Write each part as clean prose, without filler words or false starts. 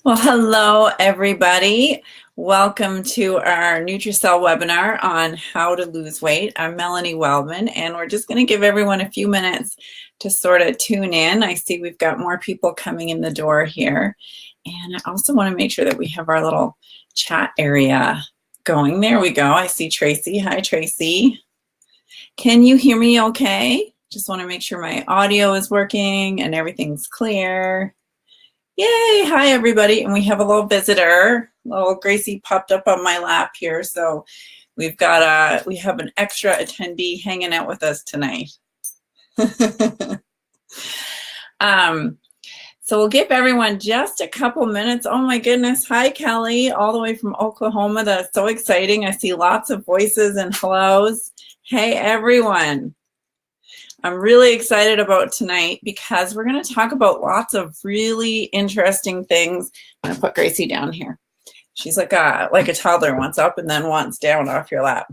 Well, hello, everybody. Welcome to our Nutracelle webinar on how to lose weight. I'm Melanie Wellman, and we're just going to give everyone a few minutes to sort of tune in. I see we've got more people coming in the door here. And I also want to make sure that we have our little chat area going. There we go. I see Tracy. Hi, Tracy. Can you hear me okay? Just want to make sure my audio is working and everything's clear. Yay, hi everybody. And we have a little visitor. Little Gracie popped up on my lap here. So we have an extra attendee hanging out with us tonight. So we'll give everyone just a couple minutes. Oh my goodness. Hi, Kelly, all the way from Oklahoma. That's so exciting. I see lots of voices and hellos. Hey, everyone. I'm really excited about tonight because we're going to talk about lots of really interesting things. I'm going to put Gracie down here. She's like a toddler, wants up and then wants down off your lap.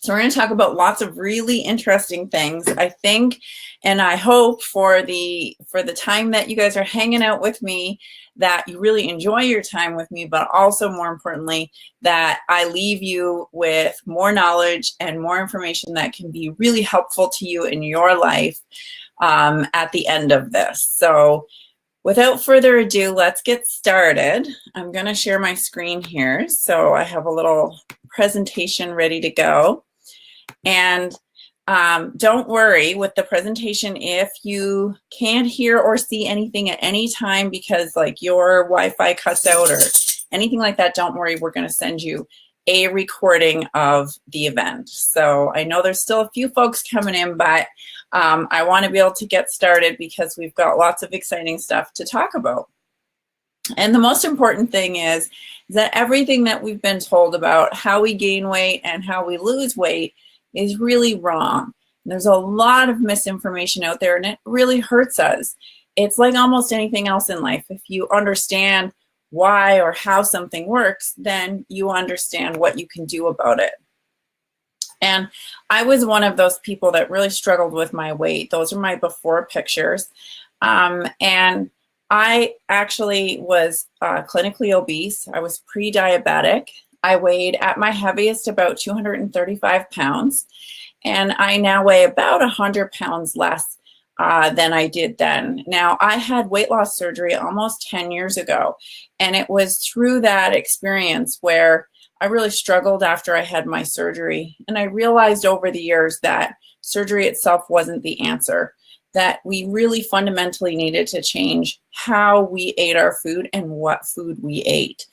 So we're going to talk about lots of really interesting things, I think, and I hope for the time that you guys are hanging out with me, that you really enjoy your time with me, but also more importantly, that I leave you with more knowledge and more information that can be really helpful to you in your life at the end of this. So without further ado, let's get started. I'm going to share my screen here. So I have a little presentation ready to go. And don't worry with the presentation if you can't hear or see anything at any time because like your Wi-Fi cuts out or anything like that. Don't worry, we're going to send you a recording of the event. So I know there's still a few folks coming in, but I want to be able to get started because we've got lots of exciting stuff to talk about. And the most important thing is that everything that we've been told about how we gain weight and how we lose weight is really wrong. There's a lot of misinformation out there and it really hurts us. It's like almost anything else in life. If you understand why or how something works, then you understand what you can do about it. And I was one of those people that really struggled with my weight. Those are my before pictures. And I actually was clinically obese. I was pre-diabetic. I weighed at my heaviest about 235 pounds, and I now weigh about 100 pounds less than I did then. Now, I had weight loss surgery almost 10 years ago, and it was through that experience where I really struggled after I had my surgery, and I realized over the years that surgery itself wasn't the answer, that we really fundamentally needed to change how we ate our food and what food we ate.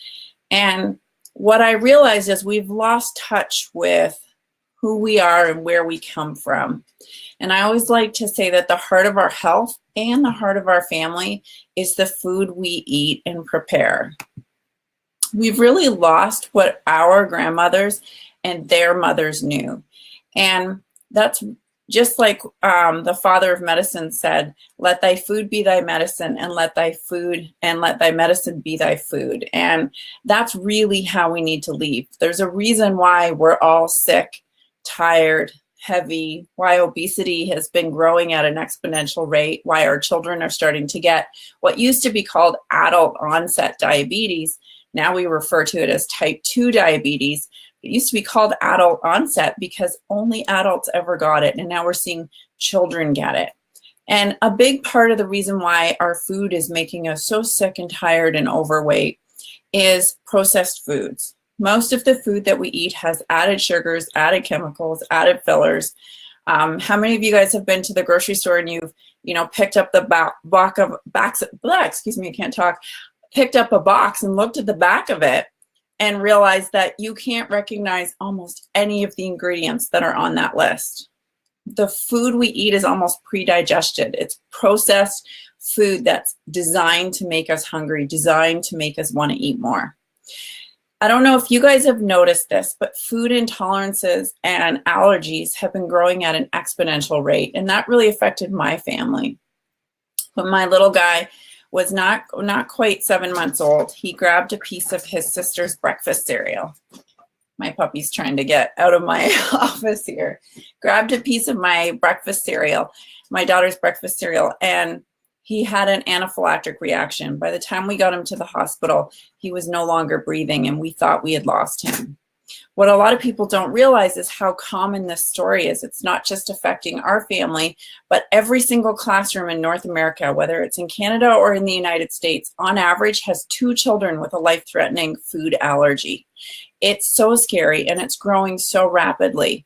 And what I realized is we've lost touch with who we are and where we come from. And I always like to say that the heart of our health and the heart of our family is the food we eat and prepare. We've really lost what our grandmothers and their mothers knew. And that's just like the father of medicine said, let thy food be thy medicine and let thy medicine be thy food. And that's really how we need to leave. There's a reason why we're all sick, tired, heavy, why obesity has been growing at an exponential rate, why our children are starting to get what used to be called adult onset diabetes. Now we refer to it as type 2 diabetes. It used to be called adult onset because only adults ever got it, and now we're seeing children get it. And a big part of the reason why our food is making us so sick and tired and overweight is processed foods. Most of the food that we eat has added sugars, added chemicals, added fillers. How many of you guys have been to the grocery store and you've picked up the picked up a box and looked at the back of it and realize that you can't recognize almost any of the ingredients that are on that list. The food we eat is almost pre-digested. It's processed food that's designed to make us hungry, designed to make us want to eat more. I don't know if you guys have noticed this, but food intolerances and allergies have been growing at an exponential rate, and that really affected my family. When my little guy was not quite 7 months old, he grabbed a piece of his sister's breakfast cereal. My puppy's trying to get out of my office here. Grabbed a piece of my breakfast cereal, my daughter's breakfast cereal, and He had an anaphylactic reaction. By the time we got him to the hospital, he was no longer breathing, and we thought we had lost him. What a lot of people don't realize is how common this story is. It's not just affecting our family, but every single classroom in North America, whether it's in Canada or in the United States, on average has 2 children with a life-threatening food allergy. It's so scary, and it's growing so rapidly.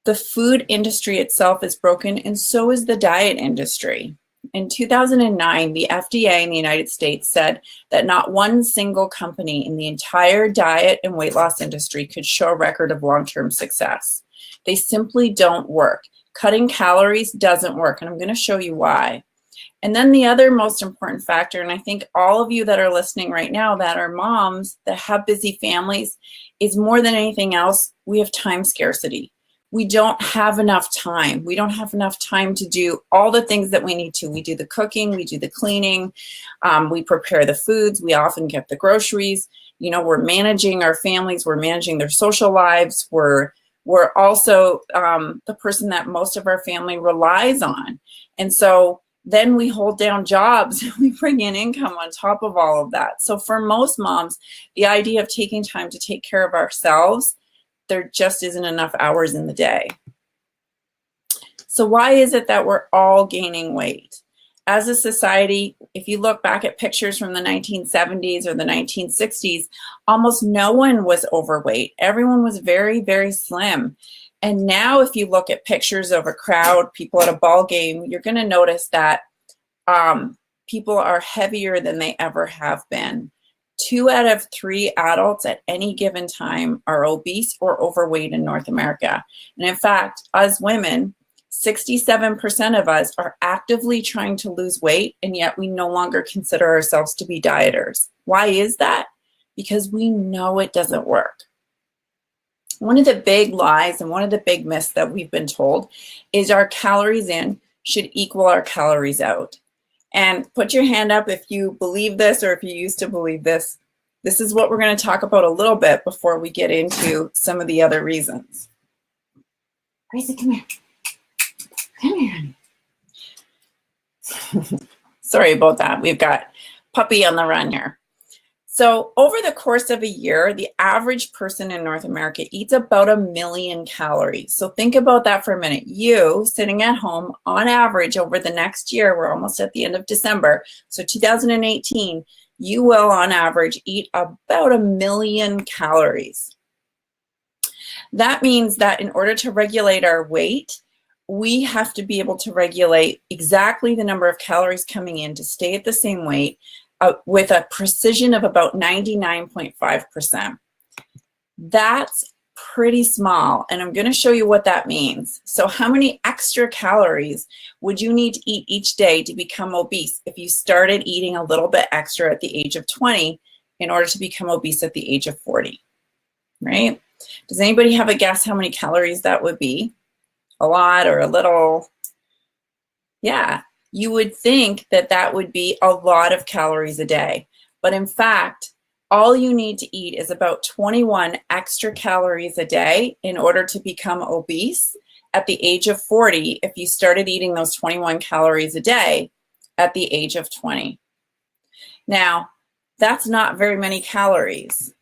The food industry itself is broken, and so is the diet industry. In 2009, the FDA in the United States said that not one single company in the entire diet and weight loss industry could show a record of long-term success. They simply don't work. Cutting calories doesn't work, and I'm going to show you why. And then the other most important factor, and I think all of you that are listening right now that are moms that have busy families, is more than anything else, we have time scarcity. We don't have enough time. We don't have enough time to do all the things that we need to. We do the cooking, we do the cleaning, we prepare the foods, we often get the groceries. You know, we're managing our families, we're managing their social lives. We're also the person that most of our family relies on. And so then we hold down jobs, we bring in income on top of all of that. So for most moms, the idea of taking time to take care of ourselves, there just isn't enough hours in the day. So why is it that we're all gaining weight? As a society, if you look back at pictures from the 1970s or the 1960s, almost no one was overweight. Everyone was very, very slim. And now if you look at pictures of a crowd, people at a ball game, you're going to notice that people are heavier than they ever have been. 2 out of 3 adults at any given time are obese or overweight in North America. And in fact, as women, 67% of us are actively trying to lose weight, and yet we no longer consider ourselves to be dieters. Why is that? Because we know it doesn't work. One of the big lies and one of the big myths that we've been told is our calories in should equal our calories out. And put your hand up if you believe this or if you used to believe this. This is what we're going to talk about a little bit before we get into some of the other reasons. Gracie, come here. Come here, honey. Sorry about that. We've got puppy on the run here. So over the course of a year, the average person in North America eats about 1 million calories. So think about that for a minute. You sitting at home on average over the next year, we're almost at the end of December, so 2018, you will on average eat about 1 million calories. That means that in order to regulate our weight, we have to be able to regulate exactly the number of calories coming in to stay at the same weight, with a precision of about 99.5%. That's pretty small, and I'm going to show you what that means. So how many extra calories would you need to eat each day to become obese if you started eating a little bit extra at the age of 20 in order to become obese at the age of 40, right? Does anybody have a guess how many calories that would be? A lot or a little? Yeah. You would think that that would be a lot of calories a day. But in fact, all you need to eat is about 21 extra calories a day in order to become obese at the age of 40 if you started eating those 21 calories a day at the age of 20. Now, that's not very many calories.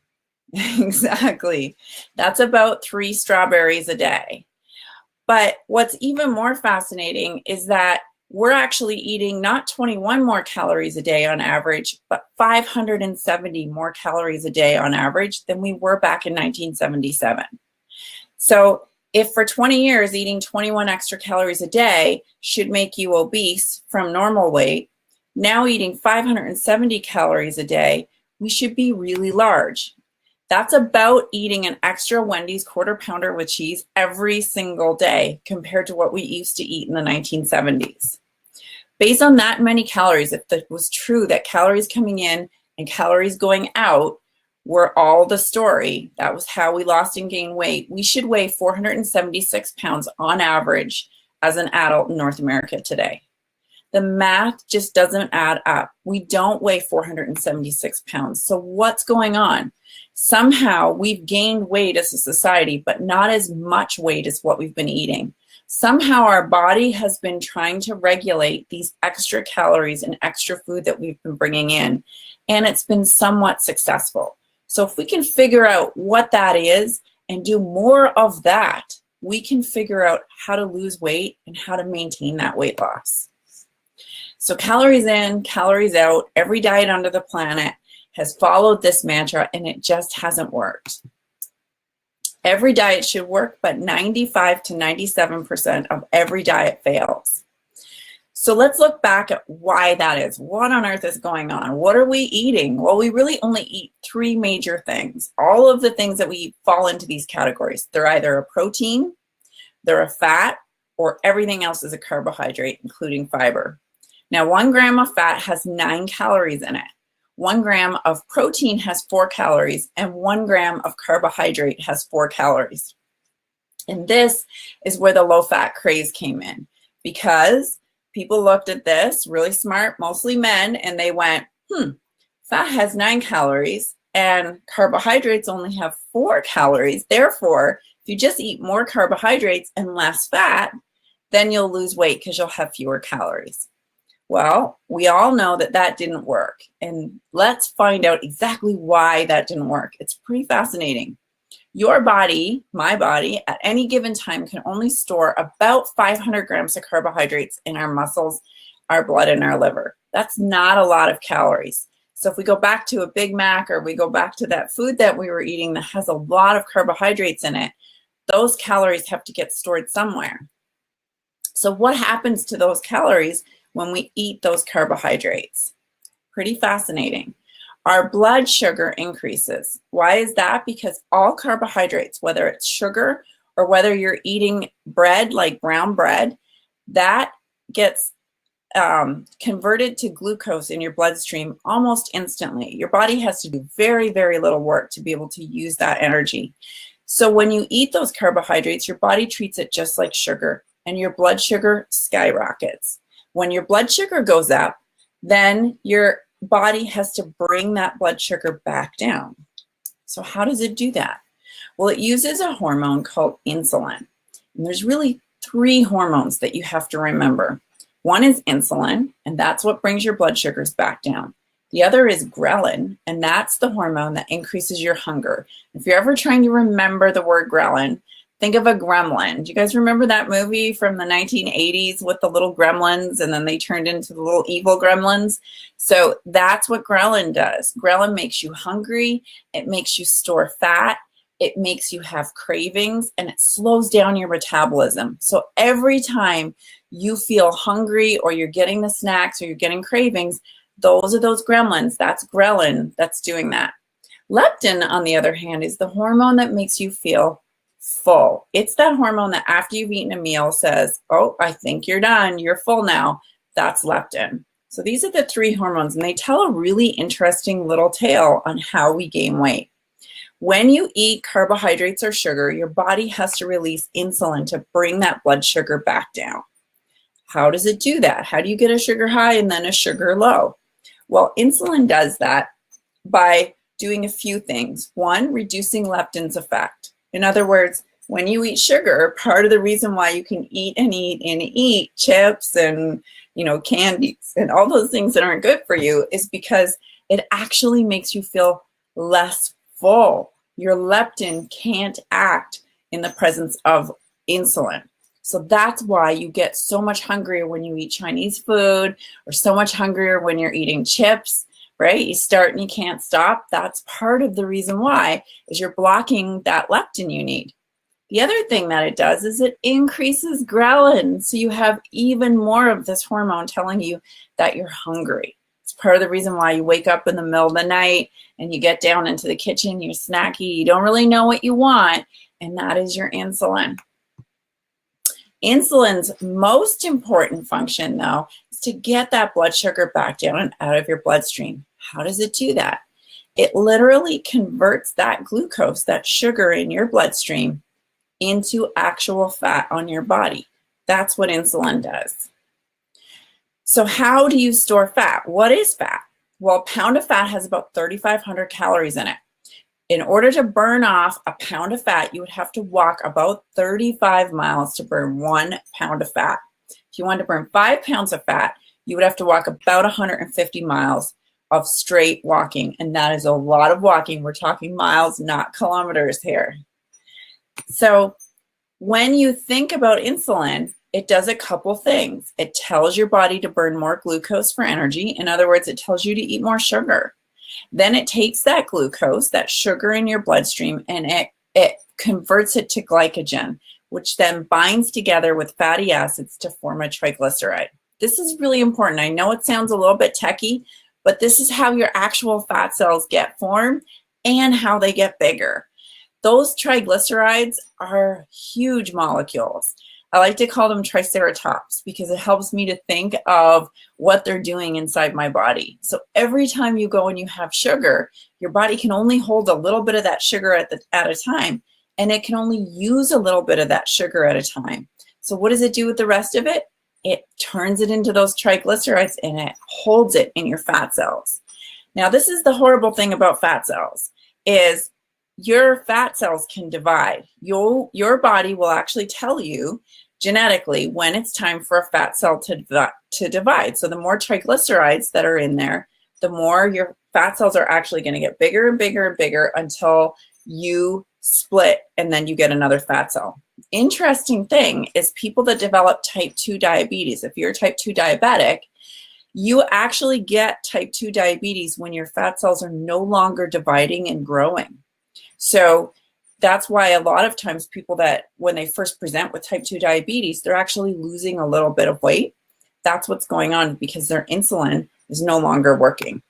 Exactly. That's about 3 strawberries a day. But what's even more fascinating is that we're actually eating not 21 more calories a day on average, but 570 more calories a day on average than we were back in 1977. So if for 20 years eating 21 extra calories a day should make you obese from normal weight, now eating 570 calories a day, we should be really large. That's about eating an extra Wendy's quarter pounder with cheese every single day compared to what we used to eat in the 1970s. Based on that many calories, if it was true that calories coming in and calories going out were all the story, that was how we lost and gained weight, we should weigh 476 pounds on average as an adult in North America today. The math just doesn't add up. We don't weigh 476 pounds. So what's going on? Somehow we've gained weight as a society, but not as much weight as what we've been eating. Somehow our body has been trying to regulate these extra calories and extra food that we've been bringing in, and it's been somewhat successful. So if we can figure out what that is and do more of that, we can figure out how to lose weight and how to maintain that weight loss. So calories in, calories out, every diet under the planet has followed this mantra, and it just hasn't worked. Every diet should work, but 95 to 97% of every diet fails. So let's look back at why that is. What on earth is going on? What are we eating? Well, we really only eat three major things. All of the things that we eat fall into these categories. They're either a protein, they're a fat, or everything else is a carbohydrate, including fiber. Now, 1 gram of fat has 9 calories in it. 1 gram of protein has 4 calories, and 1 gram of carbohydrate has 4 calories. And this is where the low-fat craze came in, because people looked at this, really smart, mostly men, and they went, fat has 9 calories, and carbohydrates only have 4 calories. Therefore, if you just eat more carbohydrates and less fat, then you'll lose weight because you'll have fewer calories. Well, we all know that that didn't work, and let's find out exactly why that didn't work. It's pretty fascinating. Your body, my body, at any given time can only store about 500 grams of carbohydrates in our muscles, our blood, and our liver. That's not a lot of calories. So if we go back to a Big Mac, or we go back to that food that we were eating that has a lot of carbohydrates in it, those calories have to get stored somewhere. So what happens to those calories when we eat those carbohydrates? Pretty fascinating. Our blood sugar increases. Why is that? Because all carbohydrates, whether it's sugar or whether you're eating bread like brown bread, that gets converted to glucose in your bloodstream almost instantly. Your body has to do very, very little work to be able to use that energy. So when you eat those carbohydrates, your body treats it just like sugar, and your blood sugar skyrockets. When your blood sugar goes up, then your body has to bring that blood sugar back down. So how does it do that? Well, it uses a hormone called insulin. And there's really 3 hormones that you have to remember. One is insulin, and that's what brings your blood sugars back down. The other is ghrelin, and that's the hormone that increases your hunger. If you're ever trying to remember the word ghrelin, think of a gremlin. Do you guys remember that movie from the 1980s with the little gremlins, and then they turned into the little evil gremlins? So that's what ghrelin does. Ghrelin makes you hungry. It makes you store fat. It makes you have cravings, and it slows down your metabolism. So every time you feel hungry, or you're getting the snacks, or you're getting cravings, those are those gremlins. That's ghrelin that's doing that. Leptin, on the other hand, is the hormone that makes you feel full. It's that hormone that after you've eaten a meal says, oh, I think you're done. You're full now. That's leptin. So these are the 3 hormones, and they tell a really interesting little tale on how we gain weight. When you eat carbohydrates or sugar, your body has to release insulin to bring that blood sugar back down. How does it do that? How do you get a sugar high and then a sugar low? Well, insulin does that by doing a few things. 1, reducing leptin's effect. In other words, when you eat sugar, part of the reason why you can eat and eat and eat chips and, candies and all those things that aren't good for you is because it actually makes you feel less full. Your leptin can't act in the presence of insulin. So that's why you get so much hungrier when you eat Chinese food, or so much hungrier when you're eating chips. Right? You start and you can't stop. That's part of the reason why, is you're blocking that leptin you need. The other thing that it does is it increases ghrelin. So you have even more of this hormone telling you that you're hungry. It's part of the reason why you wake up in the middle of the night and you get down into the kitchen, you're snacky, you don't really know what you want, and that is your insulin. Insulin's most important function, though, is to get that blood sugar back down and out of your bloodstream. How does it do that? It literally converts that glucose, that sugar in your bloodstream, into actual fat on your body. That's what insulin does. So how do you store fat? What is fat? Well, a pound of fat has about 3,500 calories in it. In order to burn off a pound of fat, you would have to walk about 35 miles to burn 1 pound of fat. If you wanted to burn 5 pounds of fat, you would have to walk about 150 miles of straight walking. And that is a lot of walking. We're talking miles, not kilometers here. So when you think about insulin, it does a couple things. It tells your body to burn more glucose for energy. In other words, it tells you to eat more sugar. Then it takes that glucose, that sugar in your bloodstream, and it converts it to glycogen, which then binds together with fatty acids to form a triglyceride. This is really important. I know it sounds a little bit techy, but this is how your actual fat cells get formed and how they get bigger. Those triglycerides are huge molecules. I like to call them triceratops because it helps me to think of what they're doing inside my body. So every time you go and you have sugar, your body can only hold a little bit of that sugar at a time, and it can only use a little bit of that sugar at a time. So what does it do with the rest of it? It turns it into those triglycerides and it holds it in your fat cells. Now, this is the horrible thing about fat cells is your fat cells can divide. Your body will actually tell you genetically when it's time for a fat cell to divide. So the more triglycerides that are in there, the more your fat cells are actually going to get bigger and bigger and bigger until you split and then you get another fat cell. Interesting thing is people that develop type 2 diabetes, if you're type 2 diabetic, you actually get type 2 diabetes when your fat cells are no longer dividing and growing. So that's why a lot of times people that when they first present with type 2 diabetes, they're actually losing a little bit of weight. That's what's going on because their insulin is no longer working.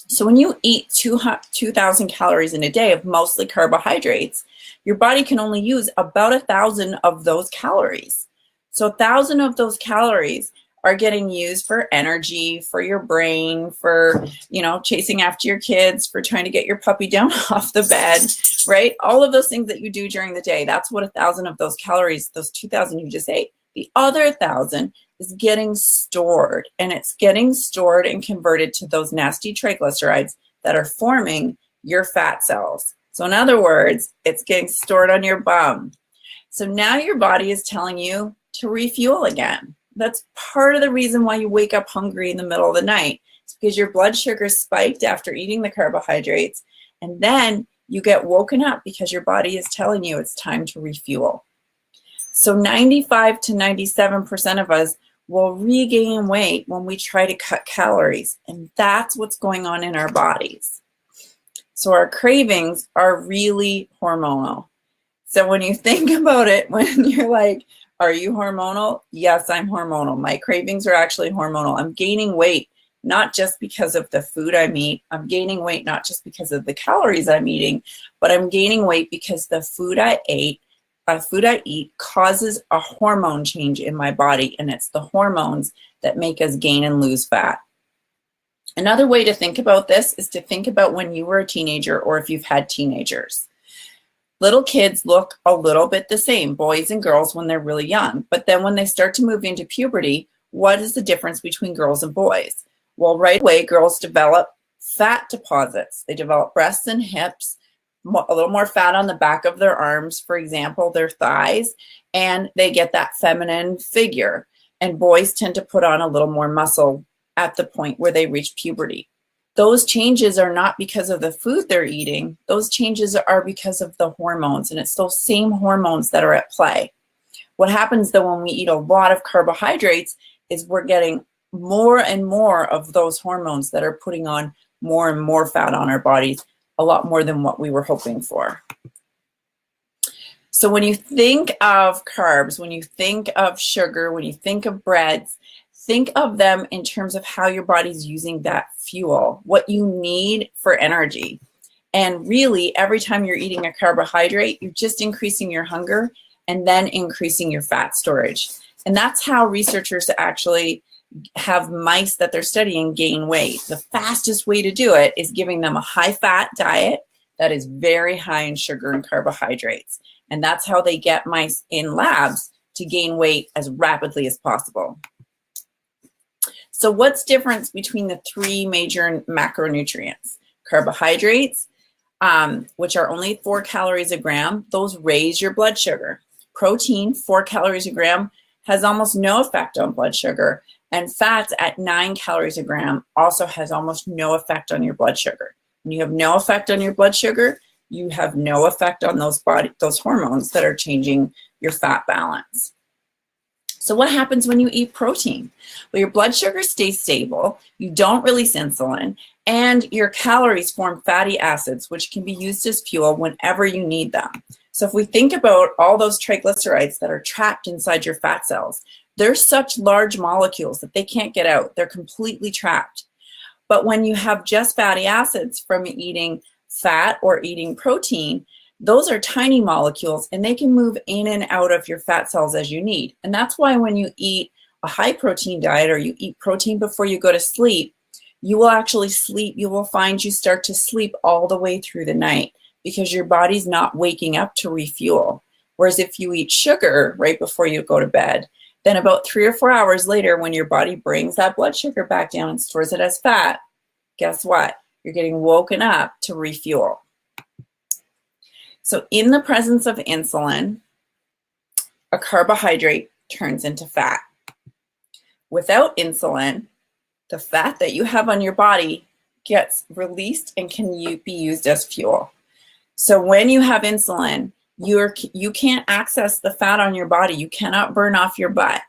So when you eat 2,000 calories in a day of mostly carbohydrates, your body can only use about 1,000 of those calories. So 1,000 of those calories are getting used for energy, for your brain, for, chasing after your kids, for trying to get your puppy down off the bed, right? All of those things that you do during the day, that's what 1,000 of those calories, those 2,000 you just ate. The other 1,000 is getting stored, and it's getting stored and converted to those nasty triglycerides that are forming your fat cells. So in other words, it's getting stored on your bum. So now your body is telling you to refuel again. That's part of the reason why you wake up hungry in the middle of the night. It's because your blood sugar spiked after eating the carbohydrates, and then you get woken up because your body is telling you it's time to refuel. So 95 to 97% of us will regain weight when we try to cut calories, and that's what's going on in our bodies. So our cravings are really hormonal. So when you think about it, when you're like, are you hormonal? Yes, I'm hormonal. My cravings are actually hormonal. I'm gaining weight, not just because of the food I eat. I'm gaining weight not just because of the calories I'm eating, but I'm gaining weight because the food I eat causes a hormone change in my body, and it's the hormones that make us gain and lose fat. Another way to think about this is to think about when you were a teenager or if you've had teenagers. Little kids look a little bit the same, boys and girls, when they're really young. But then when they start to move into puberty, what is the difference between girls and boys? Well, right away, girls develop fat deposits. They develop breasts and hips, a little more fat on the back of their arms, for example, their thighs, and they get that feminine figure. And boys tend to put on a little more muscle at the point where they reach puberty. Those changes are not because of the food they're eating. Those changes are because of the hormones, and it's those same hormones that are at play. What happens though when we eat a lot of carbohydrates is we're getting more and more of those hormones that are putting on more and more fat on our bodies, a lot more than what we were hoping for. So when you think of carbs, when you think of sugar, when you think of breads, think of them in terms of how your body's using that fuel, what you need for energy. And really, every time you're eating a carbohydrate, you're just increasing your hunger and then increasing your fat storage. And that's how researchers actually have mice that they're studying gain weight. The fastest way to do it is giving them a high-fat diet that is very high in sugar and carbohydrates. And that's how they get mice in labs to gain weight as rapidly as possible. So what's the difference between the three major macronutrients? Carbohydrates, which are only 4 calories a gram, those raise your blood sugar. Protein, 4 calories a gram, has almost no effect on blood sugar. And fats at 9 calories a gram also has almost no effect on your blood sugar. When you have no effect on your blood sugar, you have no effect on those hormones that are changing your fat balance. So what happens when you eat protein? Well, your blood sugar stays stable, you don't release insulin, and your calories form fatty acids, which can be used as fuel whenever you need them. So if we think about all those triglycerides that are trapped inside your fat cells, they're such large molecules that they can't get out. They're completely trapped. But when you have just fatty acids from eating fat or eating protein, those are tiny molecules and they can move in and out of your fat cells as you need. And that's why when you eat a high protein diet or you eat protein before you go to sleep, you will actually sleep. You will find you start to sleep all the way through the night because your body's not waking up to refuel. Whereas if you eat sugar right before you go to bed, then about 3 or 4 hours later, when your body brings that blood sugar back down and stores it as fat, guess what? You're getting woken up to refuel. So in the presence of insulin, a carbohydrate turns into fat. Without insulin, the fat that you have on your body gets released and can be used as fuel. So when you have insulin, you can't access the fat on your body. You cannot burn off your butt.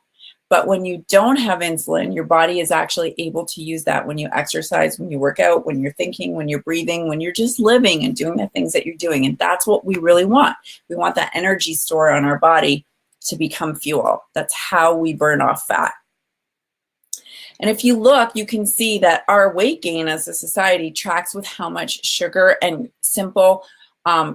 But when you don't have insulin, your body is actually able to use that when you exercise, when you work out, when you're thinking, when you're breathing, when you're just living and doing the things that you're doing. And that's what we really want. We want that energy store on our body to become fuel. That's how we burn off fat. And if you look, you can see that our weight gain as a society tracks with how much sugar and simple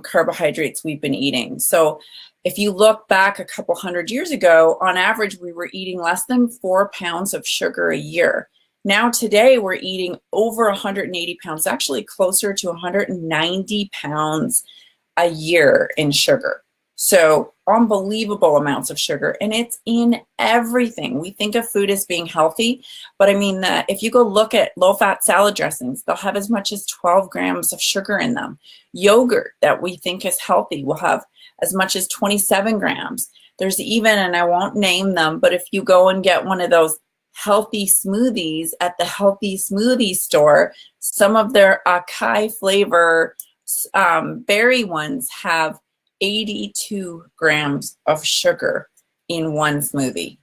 carbohydrates we've been eating. So if you look back a couple hundred years ago, on average, we were eating less than 4 pounds of sugar a year. Now today, we're eating over 180 pounds, actually closer to 190 pounds a year in sugar. So unbelievable amounts of sugar, and it's in everything. We think of food as being healthy, but I mean, if you go look at low-fat salad dressings, they'll have as much as 12 grams of sugar in them. Yogurt that we think is healthy will have as much as 27 grams. There's even, and I won't name them, but if you go and get one of those healthy smoothies at the healthy smoothie store, some of their acai flavor berry ones have 82 grams of sugar in one smoothie.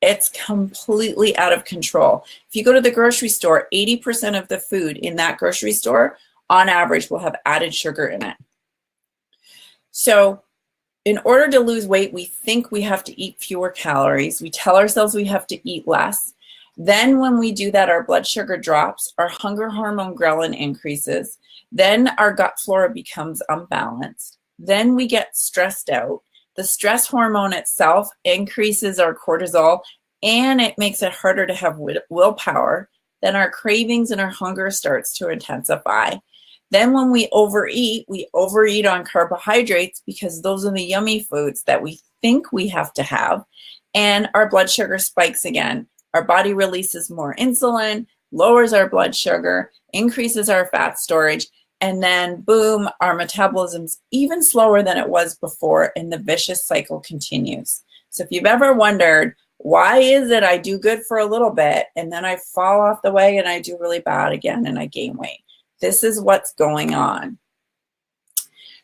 It's completely out of control. If you go to the grocery store, 80% of the food in that grocery store, on average, will have added sugar in it. So in order to lose weight, we think we have to eat fewer calories. We tell ourselves we have to eat less. Then when we do that, our blood sugar drops, our hunger hormone ghrelin increases, then our gut flora becomes unbalanced. Then we get stressed out. The stress hormone itself increases our cortisol and it makes it harder to have willpower. Then our cravings and our hunger starts to intensify. Then when we overeat on carbohydrates because those are the yummy foods that we think we have to have, and our blood sugar spikes again. Our body releases more insulin, lowers our blood sugar, increases our fat storage, and then boom, our metabolism's even slower than it was before, and the vicious cycle continues. So if you've ever wondered, why is it I do good for a little bit and then I fall off the way and I do really bad again and I gain weight? This is what's going on.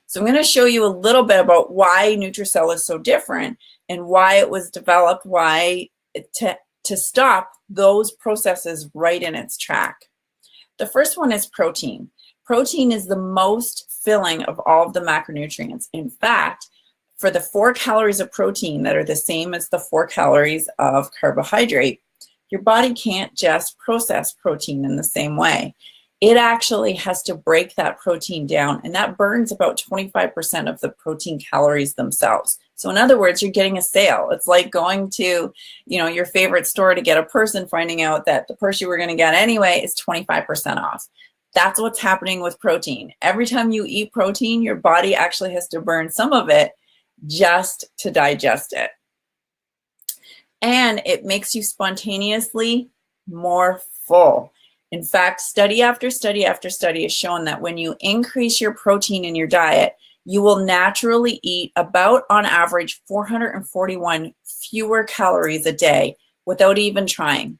So I'm going to show you a little bit about why Nutracelle is so different and why it was developed, to stop those processes right in its track. The first one is protein. Protein is the most filling of all of the macronutrients. In fact, for the 4 calories of protein that are the same as the 4 calories of carbohydrate, your body can't just process protein in the same way. It actually has to break that protein down, and that burns about 25% of the protein calories themselves. So in other words, you're getting a sale. It's like going to, your favorite store to get a purse and finding out that the purse you were going to get anyway is 25% off. That's what's happening with protein. Every time you eat protein, your body actually has to burn some of it just to digest it. And it makes you spontaneously more full. In fact, study after study after study has shown that when you increase your protein in your diet, you will naturally eat about, on average, 441 fewer calories a day without even trying.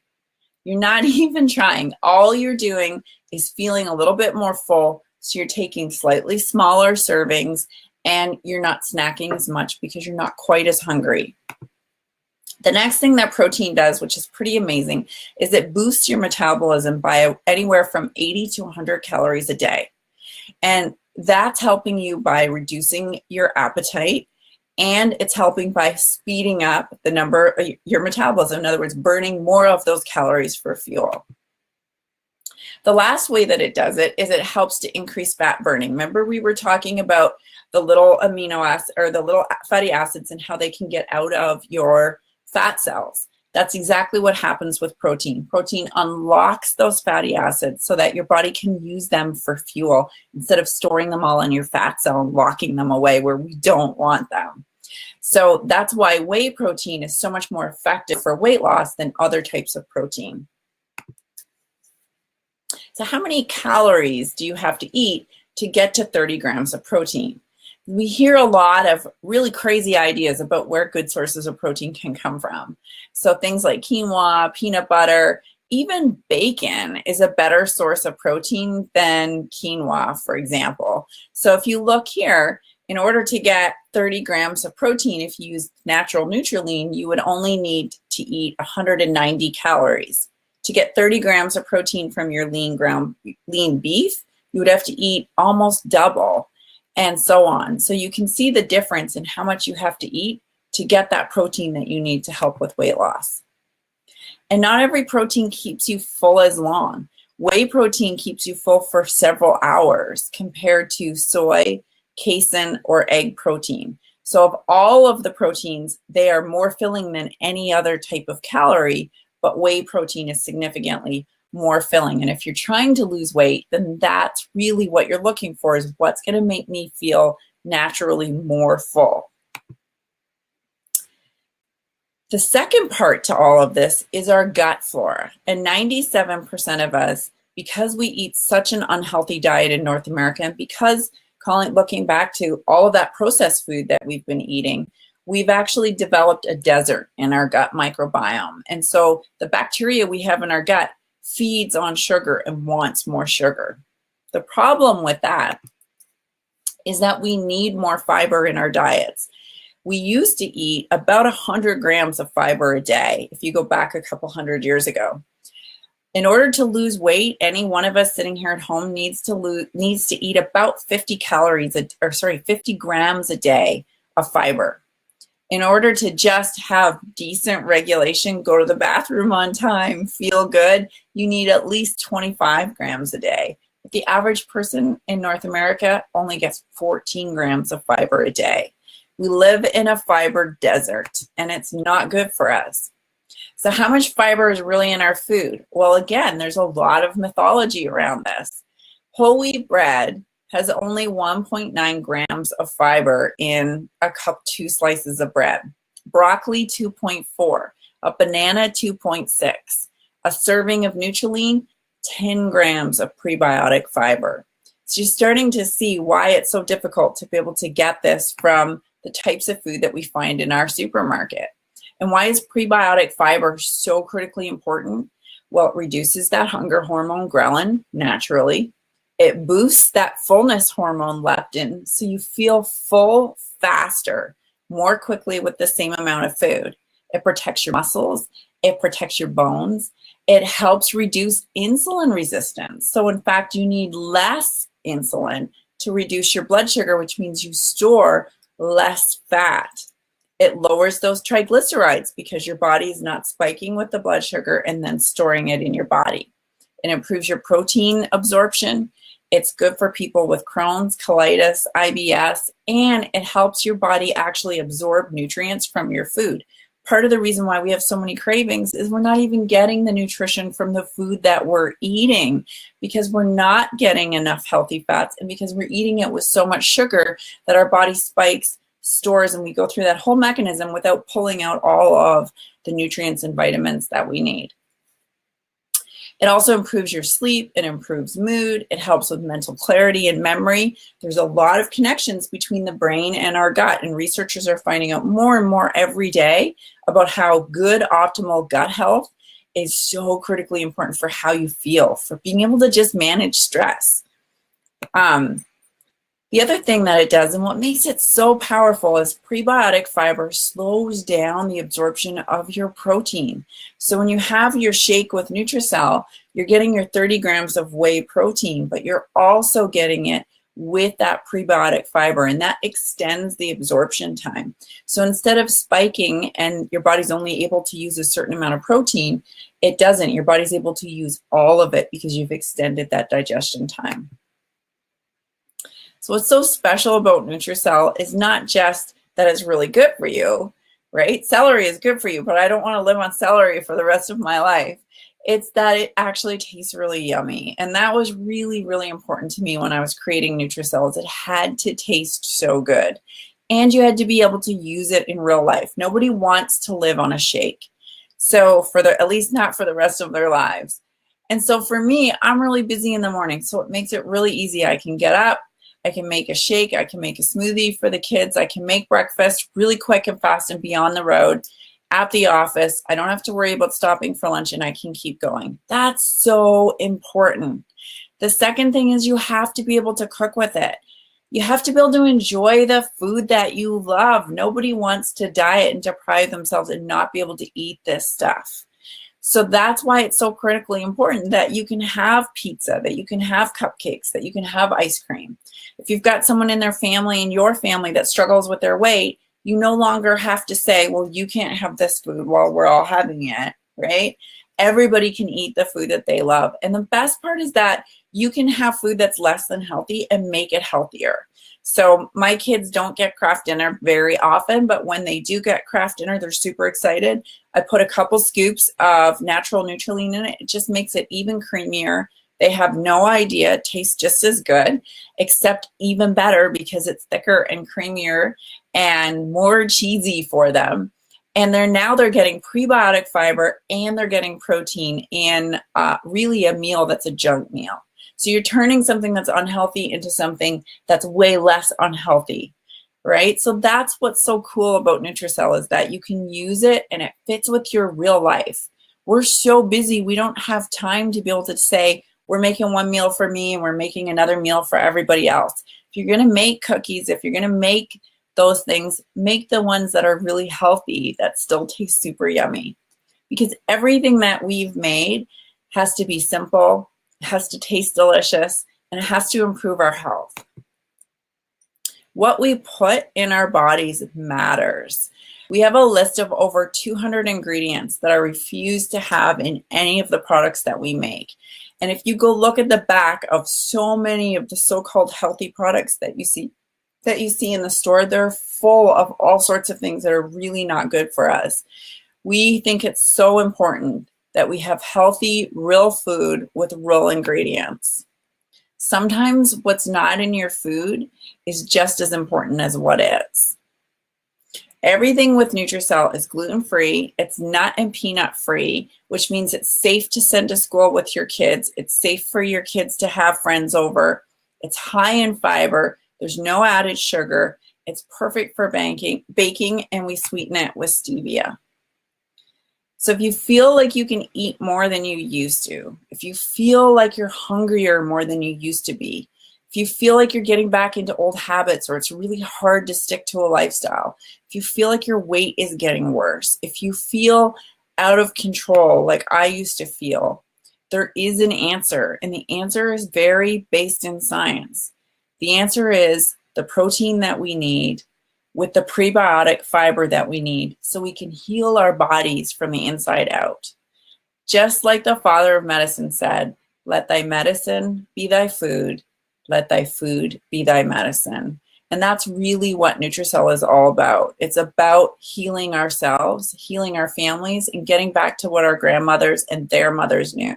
You're not even trying. All you're doing is feeling a little bit more full, so you're taking slightly smaller servings and you're not snacking as much because you're not quite as hungry. The next thing that protein does, which is pretty amazing, is it boosts your metabolism by anywhere from 80 to 100 calories a day. And that's helping you by reducing your appetite, and it's helping by speeding up the number of your metabolism. In other words, burning more of those calories for fuel. The last way that it does it is it helps to increase fat burning. Remember, we were talking about the little amino acids or the little fatty acids and how they can get out of your fat cells. That's exactly what happens with protein. Protein unlocks those fatty acids so that your body can use them for fuel instead of storing them all in your fat cell and locking them away where we don't want them. So that's why whey protein is so much more effective for weight loss than other types of protein. So how many calories do you have to eat to get to 30 grams of protein? We hear a lot of really crazy ideas about where good sources of protein can come from. So things like quinoa, peanut butter, even bacon is a better source of protein than quinoa, for example. So if you look here, in order to get 30 grams of protein, if you use natural Nutracelle, you would only need to eat 190 calories. To get 30 grams of protein from your lean beef, you would have to eat almost double, and so on. So you can see the difference in how much you have to eat to get that protein that you need to help with weight loss. And not every protein keeps you full as long. Whey protein keeps you full for several hours compared to soy, casein, or egg protein. So of all of the proteins, they are more filling than any other type of calorie, but whey protein is significantly more filling. And if you're trying to lose weight, then that's really what you're looking for, is what's going to make me feel naturally more full. The second part to all of this is our gut flora. And 97% of us, because we eat such an unhealthy diet in North America, and because looking back to all of that processed food that we've been eating, we've actually developed a desert in our gut microbiome. And so the bacteria we have in our gut feeds on sugar and wants more sugar. The problem with that is that we need more fiber in our diets. We used to eat about 100 grams of fiber a day if you go back a couple hundred years ago. In order to lose weight, any one of us sitting here at home needs to eat about 50 grams a day of fiber. In order to just have decent regulation, go to the bathroom on time, feel good, you need at least 25 grams a day. But the average person in North America only gets 14 grams of fiber a day. We live in a fiber desert, and it's not good for us. So how much fiber is really in our food? Well, again, there's a lot of mythology around this. Whole wheat bread has only 1.9 grams of fiber in two slices of bread. Broccoli, 2.4. A banana, 2.6. A serving of Nutracelle, 10 grams of prebiotic fiber. So you're starting to see why it's so difficult to be able to get this from the types of food that we find in our supermarket. And why is prebiotic fiber so critically important? Well, it reduces that hunger hormone ghrelin naturally. It boosts that fullness hormone leptin, so you feel full faster, more quickly with the same amount of food. It protects your muscles. It protects your bones. It helps reduce insulin resistance. So in fact, you need less insulin to reduce your blood sugar, which means you store less fat. It lowers those triglycerides because your body is not spiking with the blood sugar and then storing it in your body. It improves your protein absorption. It's good for people with Crohn's, colitis, IBS, and it helps your body actually absorb nutrients from your food. Part of the reason why we have so many cravings is we're not even getting the nutrition from the food that we're eating, because we're not getting enough healthy fats, and because we're eating it with so much sugar that our body spikes, stores, and we go through that whole mechanism without pulling out all of the nutrients and vitamins that we need. It also improves your sleep, it improves mood, it helps with mental clarity and memory. There's a lot of connections between the brain and our gut, and researchers are finding out more and more every day about how good optimal gut health is so critically important for how you feel, for being able to just manage stress. The other thing that it does, and what makes it so powerful, is prebiotic fiber slows down the absorption of your protein. So when you have your shake with Nutracelle, you're getting your 30 grams of whey protein, but you're also getting it with that prebiotic fiber, and that extends the absorption time. So instead of spiking and your body's only able to use a certain amount of protein, it doesn't. Your body's able to use all of it because you've extended that digestion time. So what's so special about Nutracelle is not just that it's really good for you, right? Celery is good for you, but I don't want to live on celery for the rest of my life. It's that it actually tastes really yummy. And that was really, really important to me when I was creating Nutracelle. It had to taste so good. And you had to be able to use it in real life. Nobody wants to live on a shake. So at least not for the rest of their lives. And so for me, I'm really busy in the morning. So it makes it really easy. I can get up, I can make a shake, I can make a smoothie for the kids, I can make breakfast really quick and fast and be on the road at the office. I don't have to worry about stopping for lunch, and I can keep going. That's so important. The second thing is you have to be able to cook with it. You have to be able to enjoy the food that you love. Nobody wants to diet and deprive themselves and not be able to eat this stuff. So that's why it's so critically important that you can have pizza, that you can have cupcakes, that you can have ice cream. If you've got someone in their family, in your family, that struggles with their weight, you no longer have to say, well, you can't have this food while we're all having it, right? Everybody can eat the food that they love. And the best part is that you can have food that's less than healthy and make it healthier. So my kids don't get Kraft Dinner very often, but when they do get Kraft Dinner, they're super excited. I put a couple scoops of natural Nutralene in it. It just makes it even creamier. They have no idea. It tastes just as good, except even better because it's thicker and creamier and more cheesy for them. And they're getting prebiotic fiber and they're getting protein in really a meal that's a junk meal. So you're turning something that's unhealthy into something that's way less unhealthy, right? So that's what's so cool about Nutracelle, is that you can use it and it fits with your real life. We're so busy, we don't have time to be able to say, we're making one meal for me and we're making another meal for everybody else. If you're going to make cookies, if you're going to make those things, make the ones that are really healthy, that still taste super yummy. Because everything that we've made has to be simple, it has to taste delicious, and it has to improve our health. What we put in our bodies matters. We have a list of over 200 ingredients that I refuse to have in any of the products that we make. And if you go look at the back of so many of the so-called healthy products that you see in the store, they're full of all sorts of things that are really not good for us. We think it's so important that we have healthy, real food with real ingredients. Sometimes what's not in your food is just as important as what is. Everything with Nutracelle is gluten-free, it's nut and peanut-free, which means it's safe to send to school with your kids. It's safe for your kids to have friends over. It's high in fiber. There's no added sugar. It's perfect for baking, and we sweeten it with stevia. So if you feel like you can eat more than you used to, if you feel like you're hungrier more than you used to be, if you feel like you're getting back into old habits or it's really hard to stick to a lifestyle, if you feel like your weight is getting worse, if you feel out of control like I used to feel, there is an answer, and the answer is very based in science. The answer is the protein that we need with the prebiotic fiber that we need so we can heal our bodies from the inside out. Just like the father of medicine said, let thy medicine be thy food, let thy food be thy medicine. And that's really what Nutracelle is all about. It's about healing ourselves, healing our families, and getting back to what our grandmothers and their mothers knew,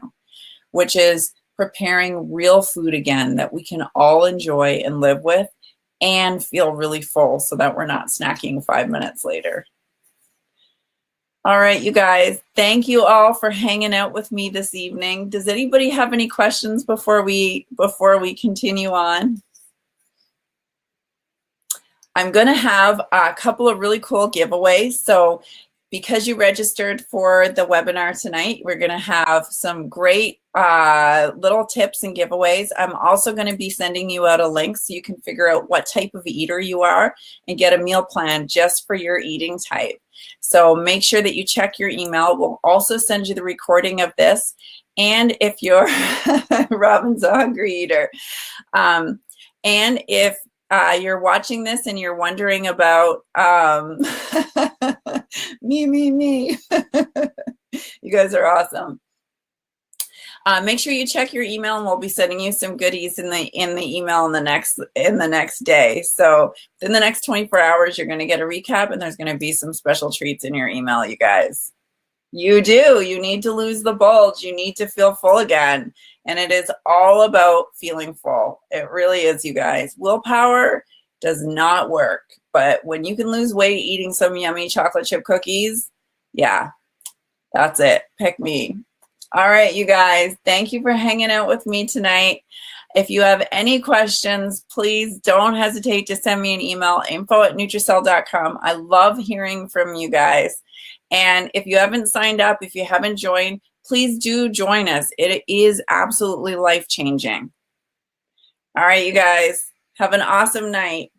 which is preparing real food again that we can all enjoy and live with and feel really full so that we're not snacking 5 minutes later. All right, you guys, thank you all for hanging out with me this evening. Does anybody have any questions before we continue on? I'm going to have a couple of really cool giveaways. So because you registered for the webinar tonight, we're going to have some great little tips and giveaways. I'm also going to be sending you out a link so you can figure out what type of eater you are and get a meal plan just for your eating type. So make sure that you check your email. We'll also send you the recording of this. And if you're Robin's a hungry eater, and if you're watching this and you're wondering about me. You guys are awesome. Make sure you check your email, and we'll be sending you some goodies in the email in the next day. So within the next 24 hours, you're going to get a recap, and there's going to be some special treats in your email, you guys. You do. You need to lose the bulge. You need to feel full again. And it is all about feeling full. It really is, you guys. Willpower does not work. But when you can lose weight eating some yummy chocolate chip cookies, yeah, that's it. Pick me. All right, you guys. Thank you for hanging out with me tonight. If you have any questions, please don't hesitate to send me an email, info@nutracelle.com. I love hearing from you guys. And if you haven't signed up, if you haven't joined, please do join us. It is absolutely life-changing. All right, you guys, have an awesome night.